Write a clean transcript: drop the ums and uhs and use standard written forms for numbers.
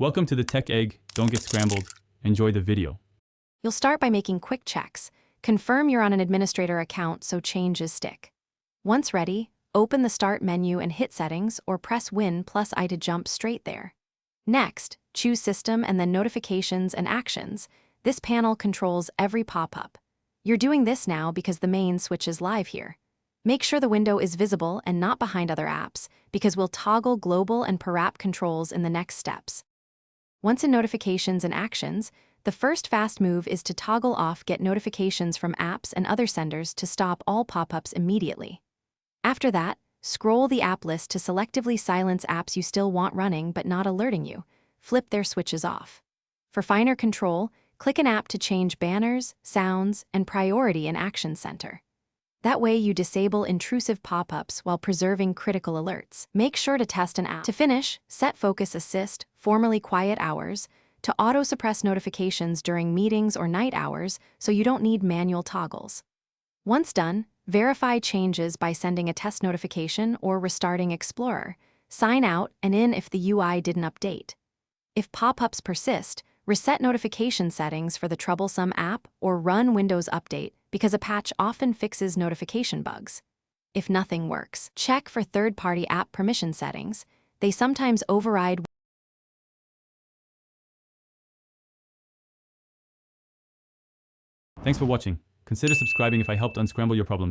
Welcome to the Tech Egg. Don't get scrambled. Enjoy the video. You'll start by making quick checks. Confirm you're on an administrator account so changes stick. Once ready, open the Start menu and hit Settings or press Win+I to jump straight there. Next, choose System and then Notifications and Actions. This panel controls every pop-up. You're doing this now because the main switch is live here. Make sure the window is visible and not behind other apps, because we'll toggle global and per app controls in the next steps. Once in Notifications and Actions, the first fast move is to toggle off Get Notifications from apps and other senders to stop all pop-ups immediately. After that, scroll the app list to selectively silence apps you still want running but not alerting you. Flip their switches off. For finer control, click an app to change banners, sounds, and priority in Action Center. That way you disable intrusive pop-ups while preserving critical alerts. Make sure to test an app. To finish, set Focus Assist, formerly Quiet Hours, to auto-suppress notifications during meetings or night hours so you don't need manual toggles. Once done, verify changes by sending a test notification or restarting Explorer. Sign out and in if the UI didn't update. If pop-ups persist, reset notification settings for the troublesome app or run Windows Update because a patch often fixes notification bugs. If nothing works, check for third-party app permission settings. They sometimes override. Thanks for watching. Consider subscribing if I helped unscramble your problems.